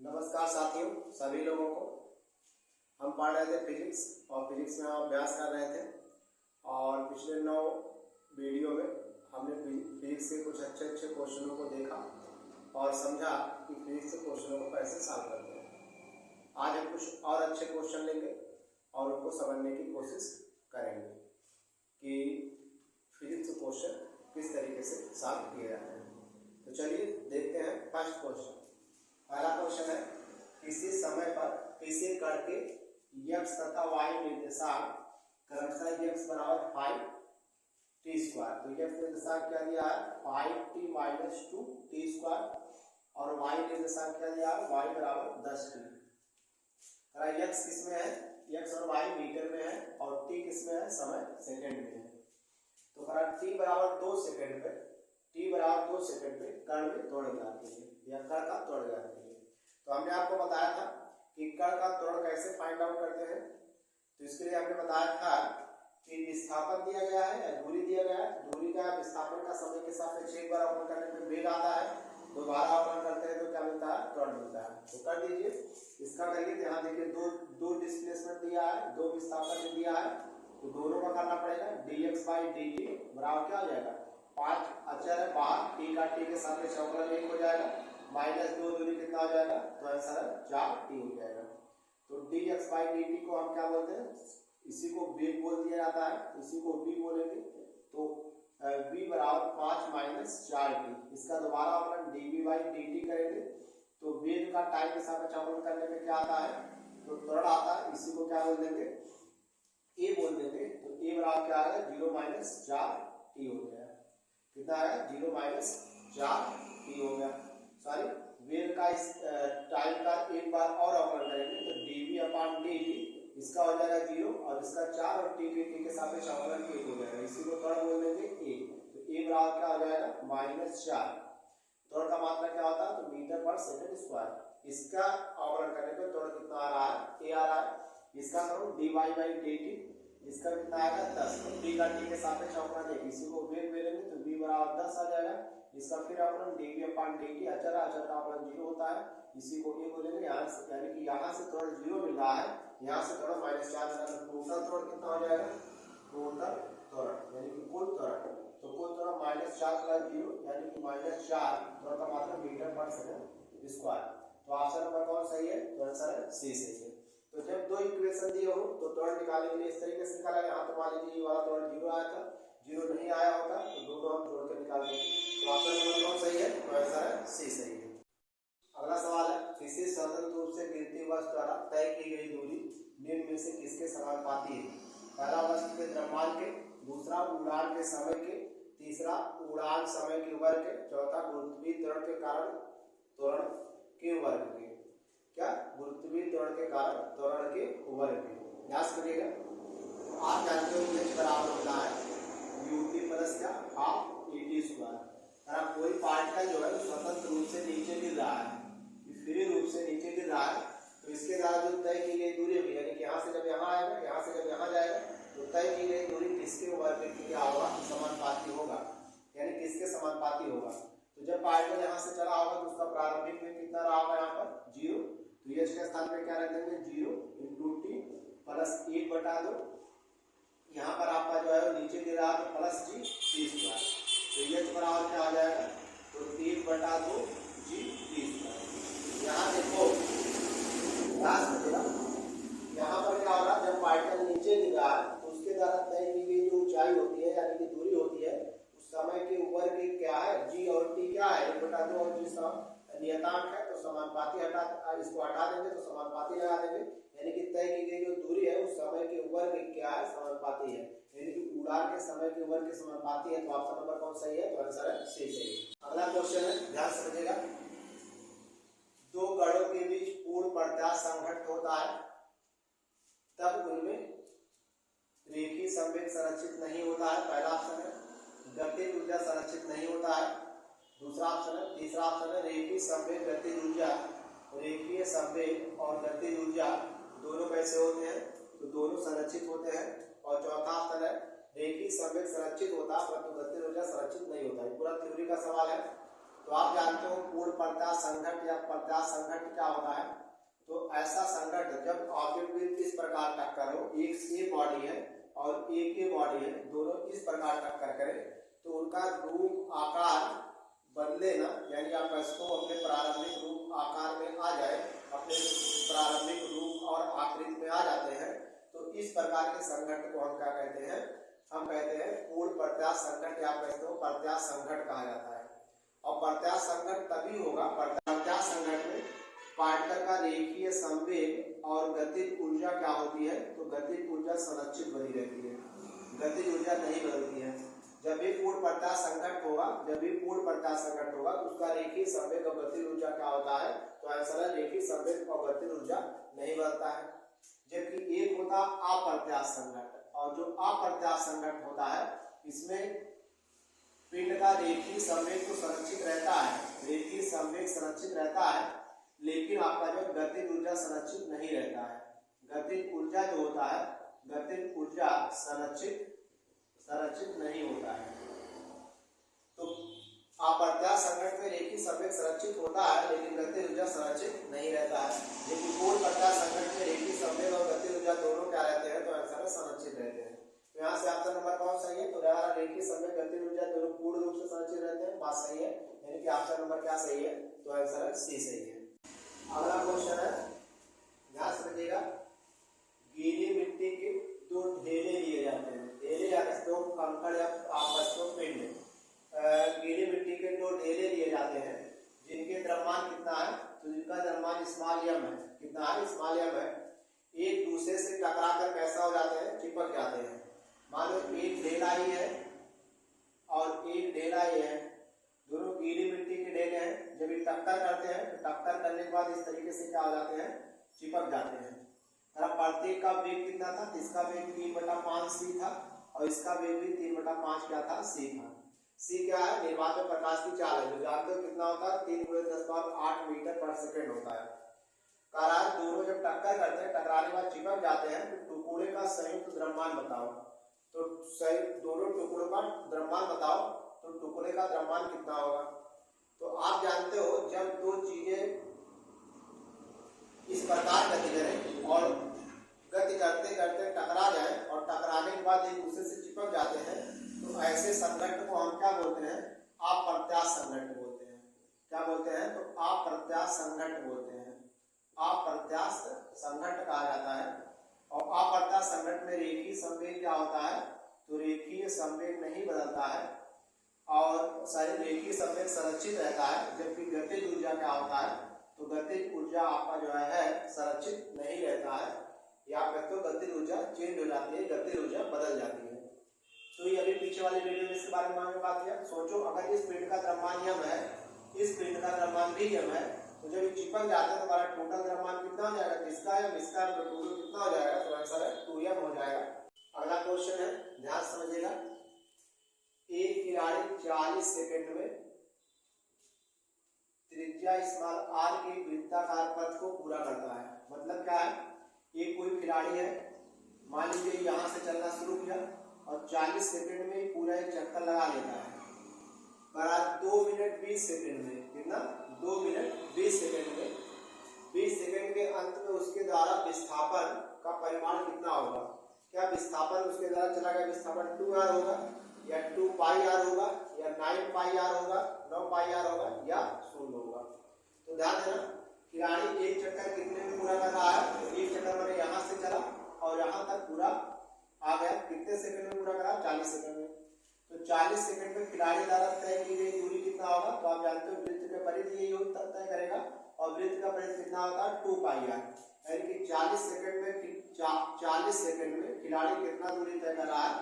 नमस्कार साथियों, सभी लोगों को। हम पढ़ रहे थे फिजिक्स और फिजिक्स में हम अभ्यास कर रहे थे और पिछले 9 वीडियो में हमने फिजिक्स के कुछ अच्छे क्वेश्चनों को देखा और समझा कि फिजिक्स के क्वेश्चनों को कैसे सॉल्व करते हैं। आज हम कुछ और अच्छे क्वेश्चन लेंगे और उनको समझने की कोशिश करेंगे कि फिजिक्स के क्वेश्चन किस तरीके से सॉल्व किए जाते हैं। तो चलिए देखते हैं फर्स्ट क्वेश्चन। पहला क्वेश्चन है, किसी समय पर किसी कण के x तथा y निर्देशांक क्रमशः x बराबर 5t²। तो x निर्देशांक क्या दिया है 5t - 2t² और y निर्देशांक क्या दिया है y बराबर 10t। x किस में है, x और y मीटर में है और t किस में है, समय सेकंड में है। तो t बराबर 2 सेकंड पे कण में त्वरण ज्ञात कीजिए या कण का त्वरण ज्ञात कीजिए। तो हमने आपको बताया था कि कण का त्वरण कैसे फाइंड आउट करते हैं। तो इसके लिए हमने बताया था कि विस्थापन दिया गया है या दूरी दिया गया है। दूरी का विस्थापन का समय के सापेक्ष एक बार अवकलन करने पे वेग आता है, दोबारा अवकलन करते हैं तो क्या मिलता है, त्वरण मिलता है। तो कर दीजिए, इसका करिए। तो यहाँ देखिए दो डिस्प्लेसमेंट दिया है, दो विस्थापन दिया है, तो दोनों का करना पड़ेगा। dx/dt बराबर क्या हो जाएगा, 5 अचर है बाहर, t का t के सापेक्ष अवकलन 1 हो जाएगा, -2 दूरी कितना हो जाएगा, तो आंसर 4t हो जाएगा। तो dx/dt को हम क्या बोलते हैं, इसी को वेग बोल दिया जाता है, इसी को v बोलेंगे। तो v बराबर 5 - 4t। इसका दोबारा अवकलन dv/dt करेंगे तो वेग का टाइम के सापेक्ष अवकलन करने में क्या आता है, तो त्वरण आता है। इसी को क्या बोल देंगे, a बोल देंगे। तो a बराबर क्या आएगा 0 - 4t हो गया। कितना आएगा 0 - 4t हो गया। सॉरी, वेग का इस टाइम का एक बार और अवकलन करेंगे तो dv/dt इसका हो जाएगा 0 और इसका 4 और t के सापेक्ष अवकलन 1 हो जाएगा। इसी को त्वरण बोल देंगे a। तो a बराबर क्या हो जाएगा -4। त्वरण का मात्रा क्या होता है, तो मीटर/सेकंड²। इसका अवकलन करने पे त्वरण कितना आ रहा है, a आ रहा है। इसका करो dy/dt, इसका कितना आएगा 10। तो t का t के सापेक्ष अवकलन 1, इसी को वेग बोलेंगे तो v बराबर 10 आ जाएगा। इसका फिर अवकलन dv/dt, अचर का अवकलन 0 होता है, इसी को a बोलेंगे। यहाँ से यानी कि यहाँ से त्वरण 0 मिल रहा है, यहाँ से त्वरण -4 मिला, तो टोटल त्वरण कितना हो जाएगा, टोटल त्वरण यानी कि कुल त्वरण। तो कुल त्वरण -4 + 0 यानी कि -4, त्वरण का मात्रा मीटर/सेकंड²। तो ऑप्शन नंबर कौन सही है, तो आंसर है सी सही है। तो जब दो इक्वेशन दिए हो तो त्वरण निकालने के लिए इस तरीके से निकाला। यहाँ तो मान लीजिए ये वाला त्वरण 0 आया था, 0 नहीं आया होता तो दोनों हम जोड़ के निकाल देंगे। तो ऑप्शन नंबर कौन सही है, तो आंसर है सी सही है। अगला सवाल है, किसी स्वतंत्र रूप से गिरती वस्तु द्वारा तय की गई दूरी निम्न में से किसके समानुपाती है। पहला वस्तु के द्रव्यमान के, दूसरा उड़ान के समय के, तीसरा उड़ान समय के वर्ग के, चौथा गुरुत्वीय त्वरण के कारण त्वरण के वर्ग के। क्या, गुरुत्वीय त्वरण के कारण त्वरण के वर्ग के। याद करिएगा, आप जानते हो h बराबर होता है ut प्लस क्या, हाफ at²। अगर कोई पार्टिकल जो है स्वतंत्र रूप से नीचे गिर रहा है, फ्री रूप से नीचे गिर रहा है, तो इसके द्वारा जो तय की गई दूरी होगी, यानी कि यहाँ से जब यहाँ आएगा, यहाँ से जब यहाँ जाएगा, तो तय की गई दूरी किसके वर्ग की क्या होगा, समानुपाती होगा, यानी किसके समानुपाती होगा। तो जब पार्टिकल यहाँ से चला होगा तो उसका प्रारंभिक वेग कितना रहा होगा, यहाँ पर 0। तो h के स्थान पे क्या रख देंगे, 0 × t प्लस 1/2। यहाँ पर आपका जो है नीचे गिर रहा है तो प्लस g t²। तो h बराबर क्या आ जाएगा, तो 1/2 g t²। यहाँ देखो, यहाँ पर क्या हो रहा है, जब पार्टिकल नीचे गिर रहा है तो उसके द्वारा तय की गई जो ऊंचाई होती है यानी कि दूरी होती है, उस समय के ऊपर की क्या है, g और t क्या है 1/2 और g नियतांक है, तो समानुपाती इसको हटा देंगे तो समानुपाती लगा देंगे, यानी कि तय की गई जो दूरी है उस समय के वर्ग की क्या है, समानुपाती है, यानी कि उड़ान के समय के वर्ग के समानुपाती है। तो ऑप्शन नंबर कौन सही है, तो आंसर है सी सही है। अगला क्वेश्चन है, ध्यान से समझिएगा। दो कणों के बीच पूर्ण प्रत्यास्थ संघट्ट होता है तब उनमें रेखीय संवेग संरक्षित नहीं होता है। पहला ऑप्शन है गतिज ऊर्जा संरक्षित नहीं होता है, दूसरा ऑप्शन है, तीसरा ऑप्शन है रेखीय संवेग गतिज ऊर्जा, रेखीय संवेग और गतिज ऊर्जा दोनों कैसे होते हैं, तो दोनों संरक्षित होते हैं। और चौथा ऑप्शन है रेखीय संवेग संरक्षित होता है परंतु गतिज ऊर्जा संरक्षित नहीं होता है। पूरा थ्योरी का सवाल है। तो आप जानते हो पूर्ण प्रत्यास्थ संघट या प्रत्यास्थ संघट क्या होता है। तो ऐसा संघट जब ऑब्जेक्ट विद इस प्रकार टक्कर हो, एक से बॉडी है और एक ही बॉडी है, दोनों इस प्रकार टक्कर करें तो उनका रूप आकार बदले ना, यानी आप इसको अपने प्रारंभिक रूप आकार में आ जाए, अपने प्रारंभिक रूप और आकृति में आ जाते हैं, तो इस प्रकार के संघट को हम क्या कहते हैं, हम कहते हैं पूर्ण प्रत्यास्थ संघट या कहते हो प्रत्यास्थ संघट कहा जाता है। और प्रत्यास्थ संघट तभी होगा, प्रत्यास्थ संघट में पार्टिकल का रेखीय संवेग और गतिज ऊर्जा क्या होती है, तो गतिज ऊर्जा संरक्षित बनी रहती है, गतिज ऊर्जा नहीं बदलती है। जब भी पूर्ण प्रत्यास्थ संघट होगा, जब भी पूर्ण प्रत्यास्थ संघट होगा तो उसका रेखीय संवेग और गतिज ऊर्जा क्या होता है, तो आंसर है रेखीय संवेग और गतिज ऊर्जा नहीं बदलता है। जबकि एक होता अप्रत्यास्थ संघट, और जो अप्रत्यास्थ संघट होता है इसमें पिंड का रेखीय संवेग तो संरक्षित रहता है, रेखीय संवेग संरक्षित रहता है, लेकिन आपका जो गतिज ऊर्जा संरक्षित नहीं रहता है। गतिज ऊर्जा जो होता है, गतिज ऊर्जा संरक्षित नहीं होता है। तो अप्रत्यास्थ संघट में रेखीय संवेग संरक्षित होता है लेकिन गतिज ऊर्जा संरक्षित नहीं रहता है। लेकिन पूर्ण प्रत्यास्थ संघट में रेखीय संवेग और गतिज ऊर्जा दोनों क्या रहते हैं, तो आंसर है संरक्षित रहते हैं। तो यहाँ से ऑप्शन नंबर कौन सही है, तो रेखीय संवेग गतिज ऊर्जा दोनों पूर्ण रूप से संरक्षित रहते हैं, बात सही है, यानी कि ऑप्शन नंबर क्या सही है, तो आंसर है सी सही है। अगला क्वेश्चन है, ध्यान से समझिएगा, गीली मिट्टी के दो ढेले लिए जाते हैं, ढेले या तो कंकड़ या आपस में पिंड, गीली मिट्टी के दो ढेले लिए जाते हैं जिनके द्रव्यमान कितना है, तो जिनका द्रव्यमान स्मॉल एम है, कितना है, स्मॉल एम है, एक दूसरे से टकरा कर कैसा हो जाते हैं, चिपक जाते हैं। मान लो एक ढेला ही है और एक ढेला ही है, दोनों गीली मिट्टी के ढेले हैं, जब ये टक्कर करते हैं तो टक्कर करने के बाद इस तरीके से क्या हो जाते हैं, चिपक जाते हैं। प्रत्येक का वेग कितना था, इसका वेग 3/5 सी था और इसका वेग भी 3/5 क्या था, सी था। सी क्या है, निर्वात में प्रकाश की चाल है, जो जानते हो कितना होता है, 3 × 10⁸ मीटर पर सेकेंड होता है। कारण दोनों जब टक्कर करते हैं, टकराने के बाद चिपक जाते हैं, तो टुकड़े का संयुक्त द्रव्यमान बताओ, तो दोनों टुकड़ों का द्रव्यमान बताओ, तो टुकड़े का द्रव्यमान कितना होगा। तो आप जानते हो जब दो चीजें इस प्रकार गति करें और गति करते करते टकरा जाए और टकराने के बाद एक दूसरे से चिपक जाते हैं, तो ऐसे संघट को हम क्या बोलते हैं, अप्रत्यास्थ संघट बोलते हैं। क्या बोलते हैं, तो अप्रत्यास्थ संघट बोलते हैं, अप्रत्यास्थ संघट कहा जाता है। और अप्रत्यास्थ संघट में रेखीय संवेग क्या होता है, तो रेखीय संवेग नहीं बदलता है और सारी रेखीय संवेग संरक्षित रहता है। जबकि गतिज ऊर्जा क्या होता है, तो गतिज ऊर्जा आपका जो है संरक्षित नहीं रहता है, या कहते हो गतिज ऊर्जा चेंज हो जाती है, गतिज ऊर्जा बदल जाती है। तो ये अभी पीछे वाले वीडियो में इसके बारे में हमने बात किया। सोचो अगर इस पिंड का द्रव्यमान यम है, इस पिंड का द्रव्यमान भी यम है, तो जब ये चिपक जाता है तो हमारा टोटल द्रव्यमान कितना हो जाएगा, किसका यम इसका टोटल कितना हो जाएगा, तो आंसर है 2m हो जाएगा। अगला क्वेश्चन है, ध्यान समझिएगा, एक खिलाड़ी 40 सेकंड में त्रिज्या स्मॉल r के वृत्ताकार पथ को पूरा करता है। मतलब क्या है, एक कोई खिलाड़ी है, मान लीजिए यहाँ से चलना शुरू किया और 40 सेकंड में पूरा एक चक्कर लगा लेता है, पर आज 2 मिनट 20 सेकंड में, कितना, 2 मिनट 20 सेकंड में, 20 सेकंड के अंत में उसके द्वारा विस्थापन का परिमाण कितना होगा। क्या विस्थापन उसके द्वारा चला गया विस्थापन 2r होगा या 2πr होगा या 9πr होगा, 9πr होगा या 0 होगा। तो ध्यान देना, खिलाड़ी एक चक्कर कितने में पूरा कर रहा है, तो एक चक्कर मैंने यहाँ से चला और यहाँ तक पूरा आ गया, कितने सेकंड में पूरा करा, 40 सेकंड में। तो 40 सेकंड में खिलाड़ी द्वारा तय की गई दूरी कितना होगा, तो आप जानते हो वृत्त का परिधि यही तय करेगा और वृत्त का परिधि कितना होता है 2πr, यानी कि 40 सेकंड में खिलाड़ी कितना दूरी तय कर रहा है,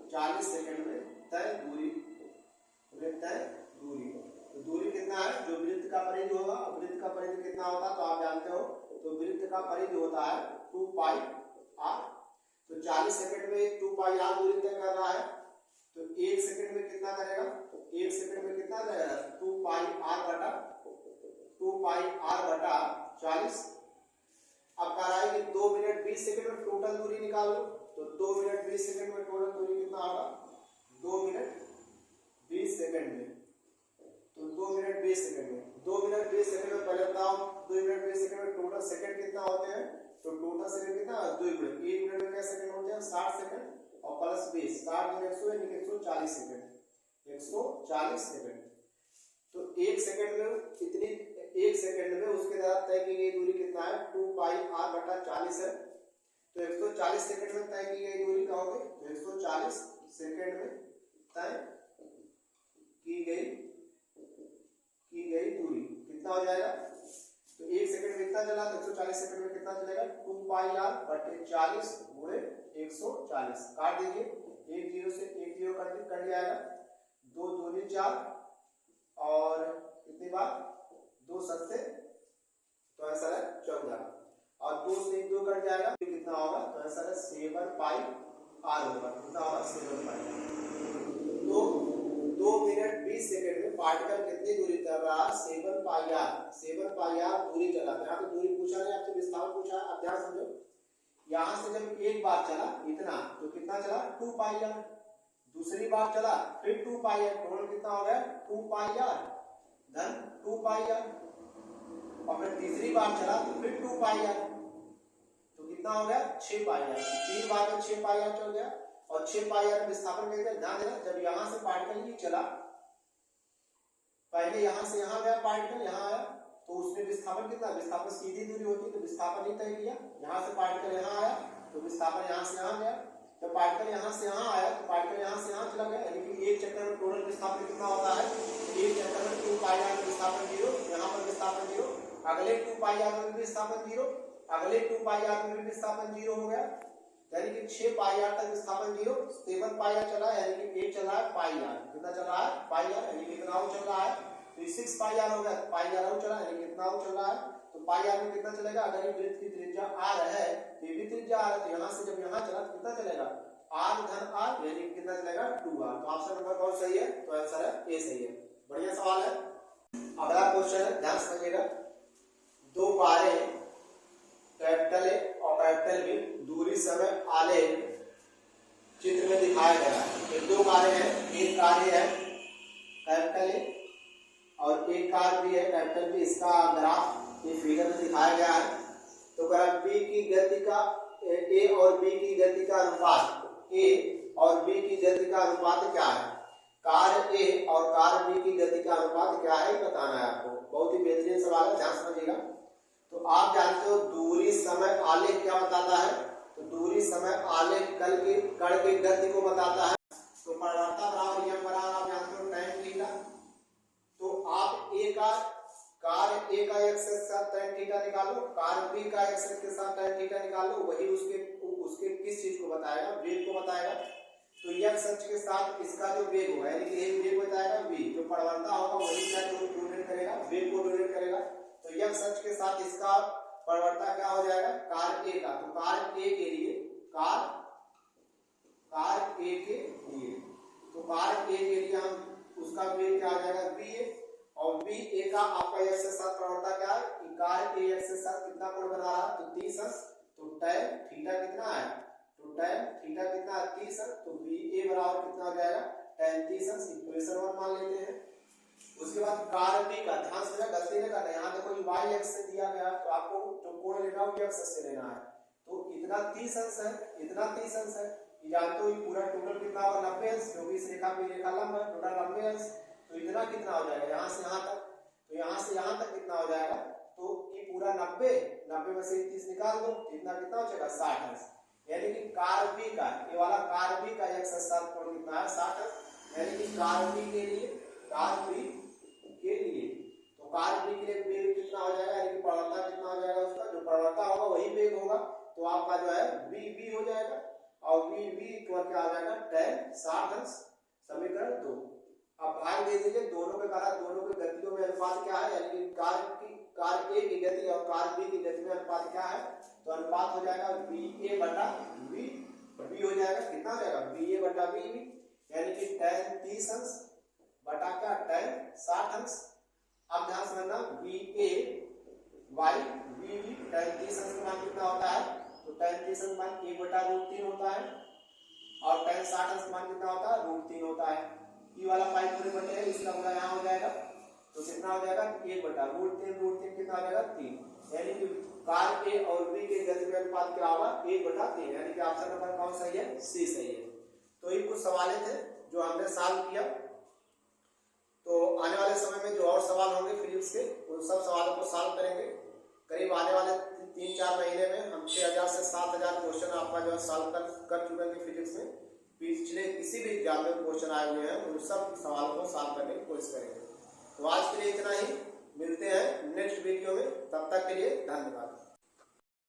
40 सेकंड में तय दूरी, तय दूरी, तो दूरी कितना है, जो वृत्त का परिधि होगा, वृत्त का परिधि कितना होता है, तो आप जानते हो, तो वृत्त का परिधि होता है 2πr। तो 40 सेकंड में 2πr दूरी तय कर रहा है, तो 1 सेकंड में कितना करेगा, तो 1 सेकंड में कितना करेगा, 2πr बटा 40। अब कह रहा है कि 2 मिनट 20 सेकंड में टोटल दूरी निकाल लो, तो 2 मिनट 20 सेकंड में टोटल दूरी कितना होगा, 2 मिनट 20 सेकंड में, तो 2 मिनट 20 सेकंड में, 2 मिनट 20 सेकंड में पहले बताओ 2 मिनट 20 सेकंड में टोटल सेकंड कितना होते हैं, तो टोटल सेकंड कितना 2 मिनट, 1 मिनट में क्या सेकंड होते हैं 60 सेकंड और प्लस 20, 60 में 100 यानी 140 सेकंड, 140 सेकंड। तो 1 सेकंड में इतनी, 1 सेकंड में उसके द्वारा तय की गई दूरी कितना है 2 पाई r बटा 40 है। तो 140 सेकंड में तय की गई दूरी क्या होगी, तो 140 सेकंड में तय की गई दूरी कितना हो जाएगा, तो 1 सेकंड में कितना चला, तो 140 सेकंड में कितना चलेगा 2 पाई r बटे 40 गुणे 140, काट दीजिए, एक जीरो से एक जीरो कट जाएगा, 2 दूनी 4 और कितनी बार 2 सत्ते, तो आंसर है 14 और 2 से 2 कट जाएगा, कितना होगा, तो आंसर है 7 पाई r होगा, कितना होगा 7 पाई। तो 2 मिनट 20 सेकंड में पार्टिकल कितनी दूरी चल रहा है, 7 पाई r, 7 पाई r दूरी चला। यहाँ तो दूरी पूछा नहीं, आपसे विस्तार पूछा है, आप ध्यान समझो। यहाँ से जब एक बार चला इतना, तो कितना चला 2 पाई r, दूसरी बार चला फिर 2 पाई r, टोटल कितना हो गया 2 पाई r धन 2 पाई r, और फिर तीसरी बार चला तो फिर 2 पाई r, तो कितना हो गया 6 पाई r, 3 बार में 6 पाई r चल गया। और 6 पाई r विस्थापन कैसे, ध्यान देना, जब यहां से पार्टिकल ही चला, पहले यहां से यहां गया पार्टिकल, यहां आया, तो उसमें विस्थापन कितना, विस्थापन सीधी दूरी होती है तो विस्थापन ही तय किया, यहां से पार्टिकल यहां आया तो विस्थापन यहां से यहां गया, जब पार्टिकल यहां से यहां आया तो पार्टिकल यहां से यहां चला गया, यानी कि एक चक्कर में टोटल विस्थापन कितना होता है, एक चक्कर में 2 पाई r विस्थापन 0, यहां पर विस्थापन 0, अगले 2 पाई r में विस्थापन 0, अगले 2 पाई r में विस्थापन 0 हो गया, यानी कि 6 पाई r तक विस्थापन 0, 7 पाई r चला, यानी कि 1 चला है पाई r, कितना चला है पाई r, यानी कि कितना चल रहा है, तो 6 पाई r हो गया, पाई r चला, यानी कि कितना चल रहा है, तो पाई r में कितना चलेगा, अगर ये वृत्त की त्रिज्या r है तो ये भी त्रिज्या r है, तो यहां से जब यहां चला तो कितना चलेगा r धन r, यानी कि कितना चलेगा 2r। तो ऑप्शन नंबर कौन सही है, तो आंसर है ए सही है। बढ़िया सवाल है। अगला क्वेश्चन है, ध्यान समझिएगा, दो बारें कैपिटल ए और कैपिटल बी दूरी समय आलेख चित्र में दिखाया गया है। ये दो कारें हैं, एक कार है कैपिटल ए और एक कार भी है कैपिटल बी, इसका ग्राफ ये फिगर में दिखाया गया है। तो ग्राफ बी की गति का ए और बी की गति का अनुपात, ए और बी की गति का अनुपात क्या है, कार ए और कार बी की गति का अनुपात क्या है बताना है आपको। बहुत ही बेहतरीन सवाल है, ध्यान समझिएगा। तो आप जानते हो दूरी समय आलेख क्या बताता है, तो दूरी समय आलेख कण की गति को बताता है। तो परिवर्तन बराबर यम बराबर आप जानते हो tan थीटा। तो आप ए का कार ए का एक्स के साथ tan थीटा निकालो, कार बी का एक्स के साथ tan थीटा निकालो, वही उसके किस चीज को बताएगा, वेग को बताएगा। तो x अक्ष के साथ इसका जो वेग होगा, यानी कि एक वेग बताएगा v, जो परिवर्तन होगा वही क्या डोनेट करेगा, वेग को डोनेट करेगा। तो x अक्ष के साथ इसका परिवर्तन क्या हो जाएगा, कार ए का, तो कार ए के लिए तो कार ए के लिए हम उसका वेग क्या आ जाएगा va, और va का आपका x के साथ परिवर्तन क्या है, कार ए x के साथ कितना कोण बना रहा है, तो 30 अंश। तो tan थीटा कितना है, तो tan थीटा कितना है 30 अंश, तो va बराबर कितना हो जाएगा tan 30 अंश, इक्वेशन 1 मान लेते हैं। उसके बाद कार बी का, ध्यान से गलती नहीं करना, यहाँ देखो ये y एक्स से दिया गया तो आपको जो कोण लेना है वो x से लेना है। तो इतना 30 अंश है, इतना 30 अंश है, ये जानते हो ये पूरा टोटल कितना होगा 90 अंश, क्योंकि इस रेखा पे रेखा लंब है, टोटल 90 अंश। तो इतना कितना हो जाएगा यहाँ से यहाँ तक, तो यहाँ से यहाँ तक कितना हो जाएगा, तो ये पूरा 90 में से 30 निकाल दो, इतना कितना हो जाएगा 60 अंश। यानी कि कार बी का, ये वाला कार बी का x के साथ कोण कितना है 60 अंश, यानी कि कार बी के लिए तो कार बी के लिए वेग कितना हो जाएगा, यानी कि परिवर्तन कितना हो जाएगा, उसका जो परिवर्तन होगा वही वेग होगा। तो आपका जो है v हो जाएगा, और v इक्वल क्या आ जाएगा tan 60 अंश, समीकरण 2। अब भाग दे दीजिए दोनों के कारण, दोनों की गतियों में अनुपात क्या है, यानी कि कार ए की गति और कार बी की गति में अनुपात क्या है, तो अनुपात हो जाएगा va बटा v हो जाएगा, कितना हो जाएगा va बटा v, यानी कि tan 30 अंश बटा क्या tan 60 अंश। अब ध्यान से समझना, va y v tan 30 अंश का मान कितना होता है, तो tan 30 अंश मान 1 बटा √3 होता है, और tan 60 अंश मान कितना होता है √3 होता है। ये वाला पाई पूरे बटे है, इसका पूरा यहाँ हो जाएगा, तो कितना हो जाएगा 1/√3 कितना हो जाएगा 3, यानी कि कार ए और बी के गति अनुपात क्या होगा 1/3, यानी कि ऑप्शन नंबर कौन सही है, सी सही है। तो ये कुछ सवाल थे जो हमने सॉल्व किया। तो आने वाले समय में जो और सवाल होंगे फिजिक्स के उन सब सवालों को सॉल्व करेंगे। करीब आने वाले 3-4 महीने में हम 6000 से 7000 क्वेश्चन आपका जो है सॉल्व कर चुके हैं फिजिक्स में। पिछले किसी भी एग्जाम में क्वेश्चन आए हुए हैं उन सब सवालों को सॉल्व करने की कोशिश करेंगे। तो आज के लिए इतना ही, मिलते हैं नेक्स्ट वीडियो में, तब तक के लिए धन्यवाद।